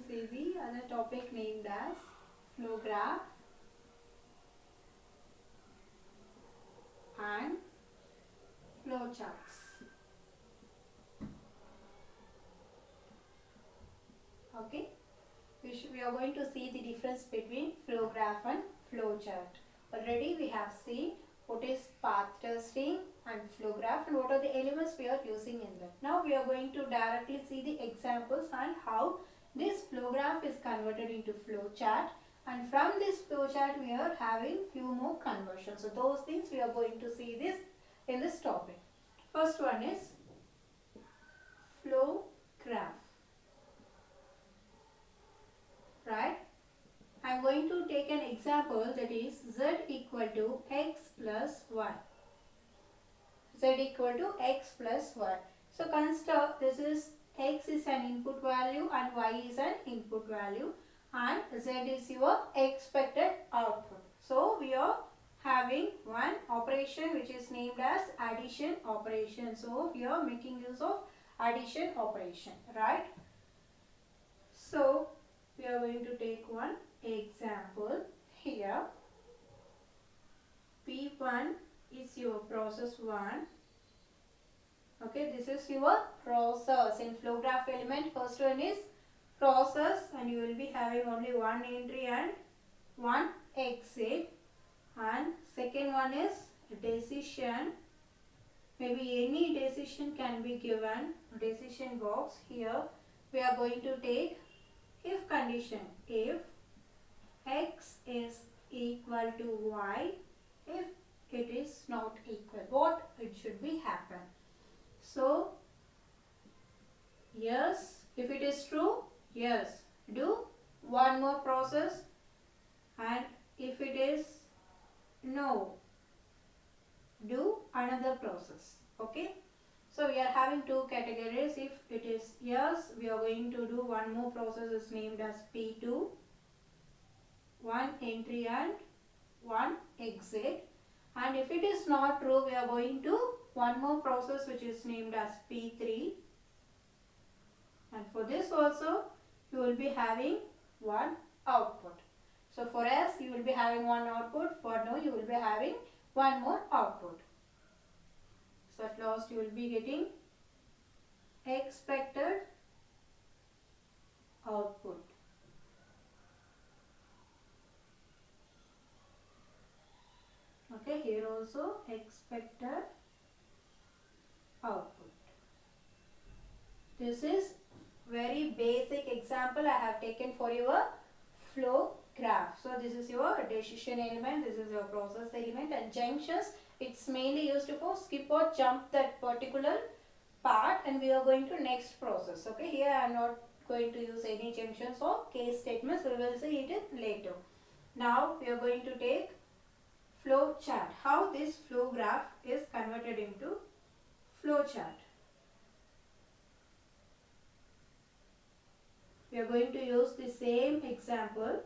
see the other topic named as Flowgraph and Flowcharts. Okay, we are going to see the difference between Flowgraph and Flowchart. Already we have seen what is path testing and Flowgraph and what are the elements we are using in them. Now we are going to directly see the examples and how this Flowgraph is converted into Flowchart, and from this Flowchart we are having few more conversions. So those things we are going to see this in this topic. First one is Flowgraph. Right? I am going to take an example, that is z equal to x plus y. Z equal to x plus y. So consider this is x is an input value and y is an input value, and z is your expected output. So we are having one operation which is named as addition operation. So we are making use of addition operation, right? So we are going to take one example here. P1 is your process 1. Okay, this is your process. In Flowgraph element, first one is process, and you will be having only one entry and one exit. And second one is decision. Maybe any decision can be given. Decision box. Here we are going to take if condition, if x is equal to y, if it is not equal, what it should be happen. So yes, if it is true, yes, do one more process, and if it is no, do another process. Okay, so we are having two categories. If it is yes, we are going to do one more process is named as P2, one entry and one exit. And if it is not true, we are going to one more process which is named as P3. And for this also, you will be having one output. So for S, you will be having one output. For no, you will be having one more output. So at last, you will be getting expected output. Okay, here also expected output. This is very basic example I have taken for your flow graph. So this is your decision element, this is your process element, and junctions, it's mainly used for skip or jump that particular part, and we are going to next process. Okay, here I am not going to use any junctions or case statements, we will see it later. Now we are going to take flow chart. How this flow graph is converted into flow chart. We are going to use the same example.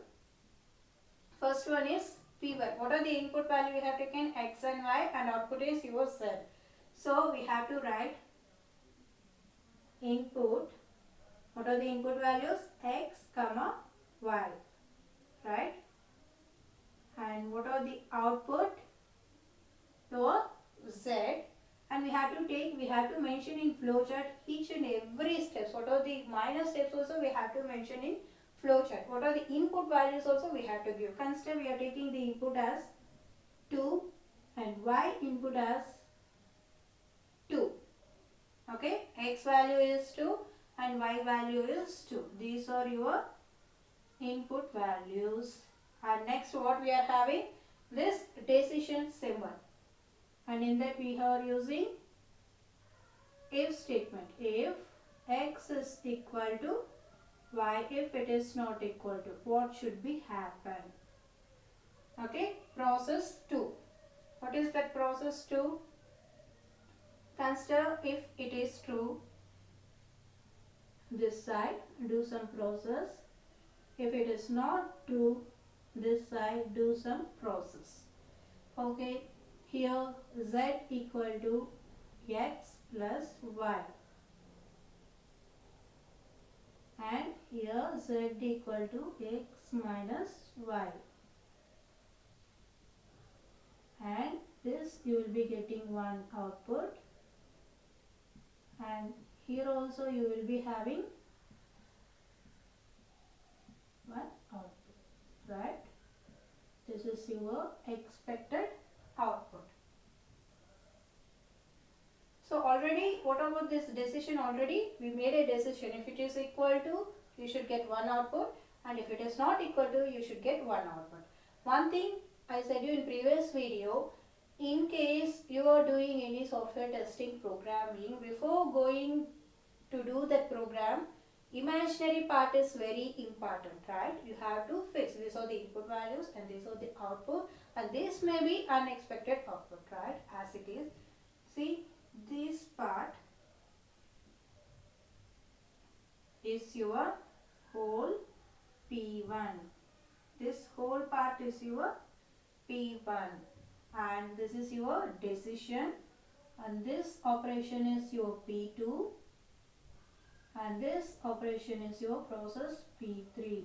First one is P1. What are the input value we have taken? X and Y, and output is your Z. So we have to write input. What are the input values? X, comma, Y. Right? And what are the output? Your Z. And we have to mention in flowchart each and every steps. What are the minor steps also we have to mention in flowchart. What are the input values also we have to give. Consider we are taking the input as 2 and Y input as 2. Okay, X value is 2 and Y value is 2. These are your input values. And next what we are having? This decision symbol. And in that we are using if statement. If X is equal to Y, if it is not equal to, what should be happen? Okay, process 2. What is that process 2? Consider if it is true, this side do some process. If it is not true, this side do some process. Okay, here Z equal to X plus Y, and here z equal to x minus y, and this you will be getting one output, and here also you will be having one output, right? This is your expected output. So already, what about this decision? Already we made a decision. If it is equal to, you should get one output, and if it is not equal to, you should get one output. One thing I said you in previous video, in case you are doing any software testing programming, before going to do that program, imaginary part is very important, right? You have to fix these are the input values and these are the output, and this may be unexpected output, right? As it is. See, this part is your whole P1. This whole part is your P1, and this is your decision, and this operation is your P2, and this operation is your process P3.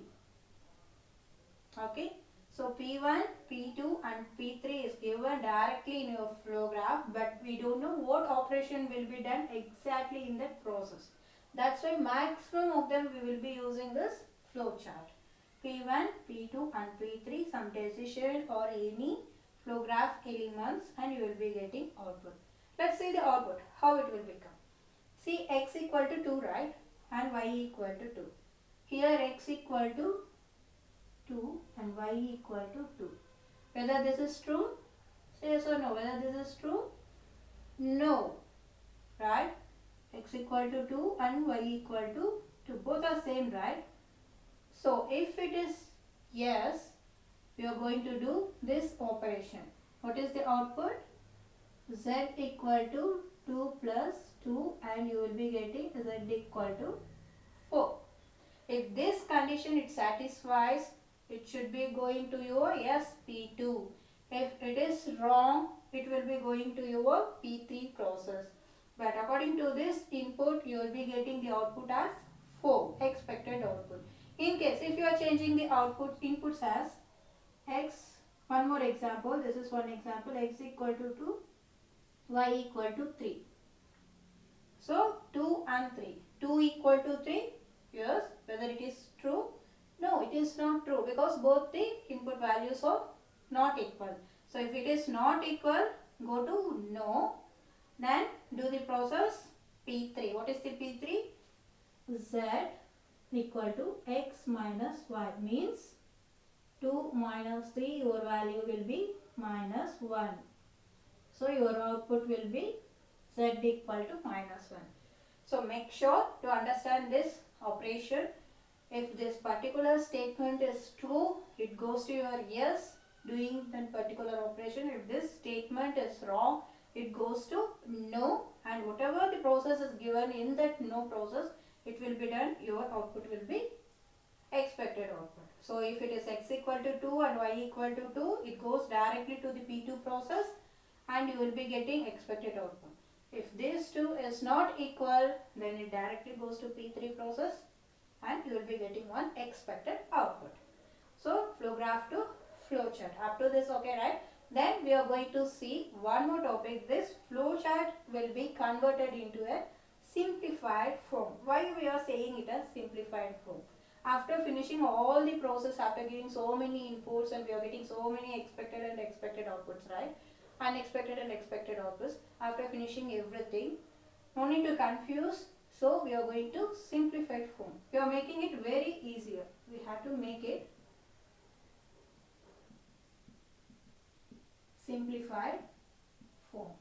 Okay, so P1, P2 and P3 is given directly in your flow graph, but we don't know what operation will be done exactly in that process. That's why maximum of them we will be using this flow chart. P1, P2 and P3, some decision or any flow graph elements, and you will be getting output. Let's see the output, how it will become. See, x equal to 2, right? And y equal to 2. Here x equal to 2 and y equal to 2. Whether this is true? Say yes or no. Whether this is true? No. Right? X equal to 2 and y equal to 2. Both are same, right? So, if it is yes, we are going to do this operation. What is the output? Z equal to 2 plus 2, and you will be getting Z equal to 4. If this condition it satisfies, it should be going to your P2. If it is wrong, it will be going to your P3 process. But according to this input, you will be getting the output as 4, expected output. In case if you are changing the output inputs as x, one more example, this is one example, x equal to 2, y equal to 3. So 2 and 3, 2 equal to 3, yes, whether it is true? No, it is not true, because both the input values are not equal. So if it is not equal, go to no, then do the process P3. What is the P3? Z equal to x minus y, means 2 minus 3, your value will be minus 1. So your output will be Z equal to minus 1. So make sure to understand this operation. If this particular statement is true, it goes to your yes, doing that particular operation. If this statement is wrong, it goes to no, and whatever the process is given in that no process, it will be done, your output will be expected output. So if it is x equal to 2 and y equal to 2, it goes directly to the P2 process, and you will be getting expected output. If these two is not equal, then it directly goes to P3 process, and you will be getting one expected output. So flow graph to flow chart. Up to this, okay, right? Then we are going to see one more topic. This flow chart will be converted into a simplified form. Why we are saying it as simplified form? After finishing all the process, after giving so many inputs, and we are getting so many expected and expected outputs, right? Unexpected and expected outputs. After finishing everything, no need to confuse. So we are going to simplified form. We are making it very easier. We have to make it simplified form.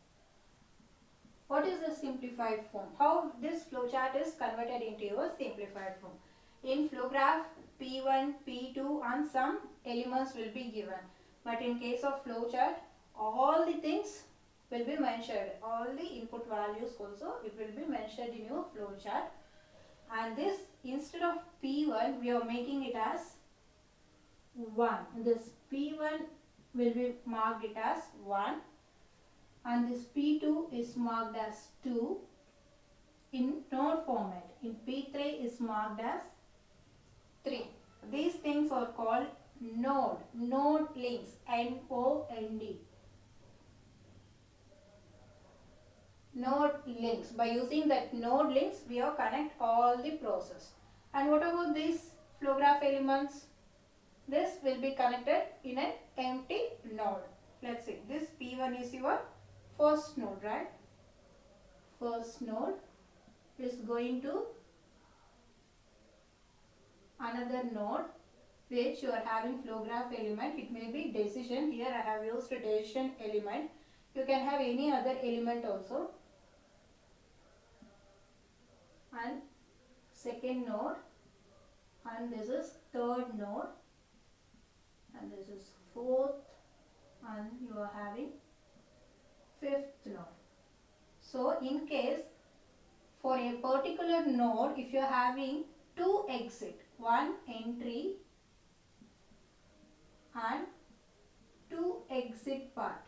What is the simplified form? How this flowchart is converted into your simplified form? In flow graph, P1, P2 and some elements will be given. But in case of flowchart, all the things will be mentioned. All the input values also, it will be mentioned in your flowchart. And this, instead of P1, we are making it as 1. This P1 will be marked it as 1. And this P2 is marked as 2 in node format. In P3 is marked as 3. These things are called node links, N-O-N-D. Node links. By using that node links, we have connect all the process. And what about these flow graph elements? This will be connected in an empty node. Let's see. This P1 is your first node, right? First node is going to another node which you are having flow graph element. It may be decision. Here I have used a decision element. You can have any other element also. And second node, and this is third node, and this is fourth, and you are having fifth node. So in case for a particular node, if you are having two exit, one entry and two exit part,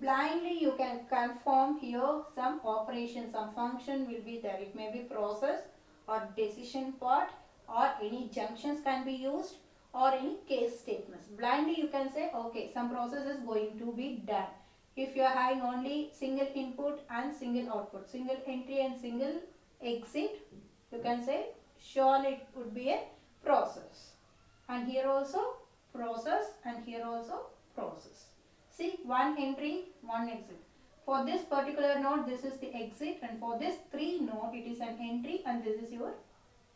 blindly you can confirm here some operation, some function will be there. It may be process or decision part, or any junctions can be used, or any case statements. Blindly you can say, okay, some process is going to be done. If you are having only single input and single output, single entry and single exit, you can say surely it would be a process. And here also process, and here also process. See, one entry, one exit. For this particular node, this is the exit, and for this 3 node, it is an entry and this is your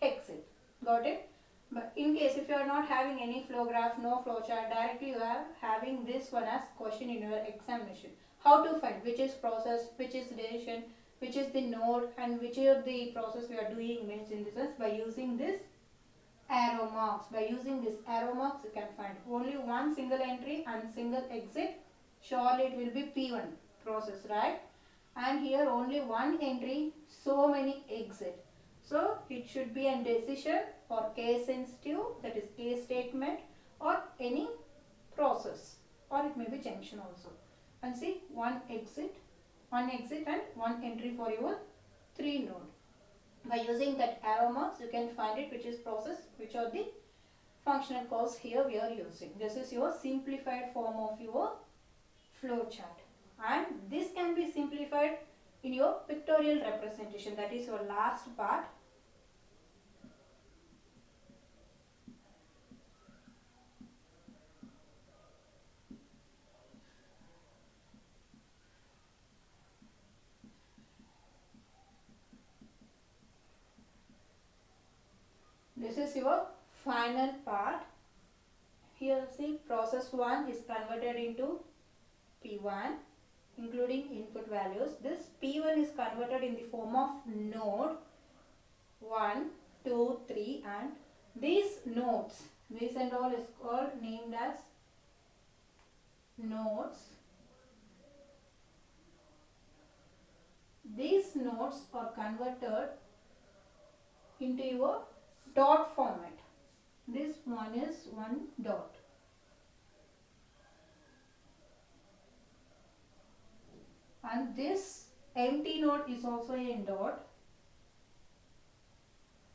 exit. Got it? But in case if you are not having any flow graph, no flowchart, directly you are having this one as question in your examination. How to find which is process, which is decision, which is the node, and which is the process we are doing, means in the sense by using this arrow marks. By using this arrow marks, you can find only one single entry and single exit. Surely it will be P1 process, right? And here only one entry, so many exit. So it should be a decision or case sensitive, that is case statement, or any process, or it may be junction also. And see, one exit and one entry for your 3 node. By using that arrow marks, you can find it which is process, which are the functional calls here we are using. This is your simplified form of your flow chart, and this can be simplified in your pictorial representation, that is your last part. This is your final part. Here see, process 1 is converted into P1 including input values. This P1 is converted in the form of node 1, 2, 3, and these nodes, this and all is called named as nodes. These nodes are converted into your dot format. This one is one dot. And this empty node is also a dot.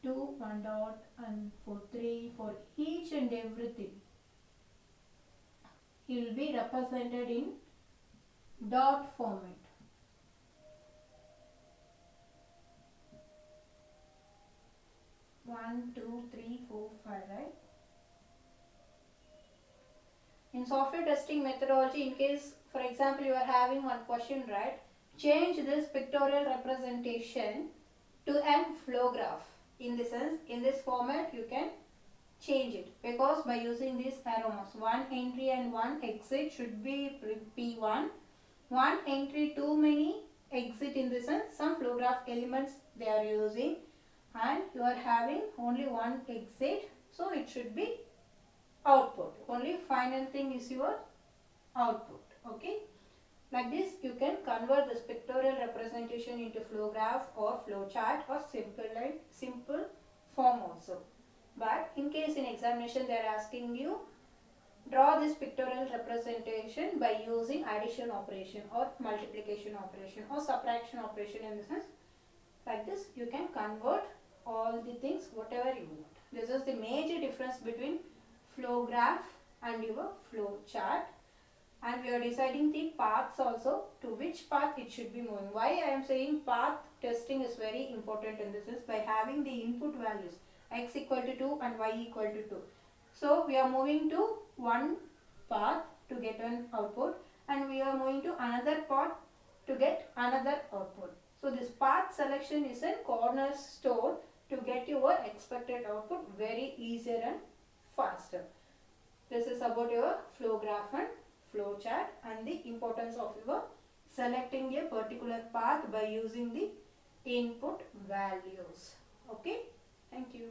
2, 1 dot, and for 3, for each and everything, it will be represented in dot format. One, two, three, four, 5, right? In software testing methodology, in case, for example, you are having one question, right? Change this pictorial representation to a flow graph. In this sense, in this format, you can change it, because by using these arrow marks, one entry and one exit should be P1. One entry, too many exit, in this sense, some flow graph elements they are using, and you are having only one exit, so it should be output. Only final thing is your output. Okay, like this you can convert this pictorial representation into flow graph or flow chart or simple form also. But in case in examination they are asking you draw this pictorial representation by using addition operation or multiplication operation or subtraction operation, in the sense like this you can convert all the things whatever you want. This is the major difference between flow graph and your flow chart. And we are deciding the paths also, to which path it should be moving. Why I am saying path testing is very important in this is by having the input values x equal to 2 and y equal to 2. So we are moving to one path to get an output, and we are moving to another path to get another output. So this path selection is a cornerstone to get your expected output very easier and faster. This is about your flow graph and flow chart and the importance of your selecting a particular path by using the input values. Okay, thank you.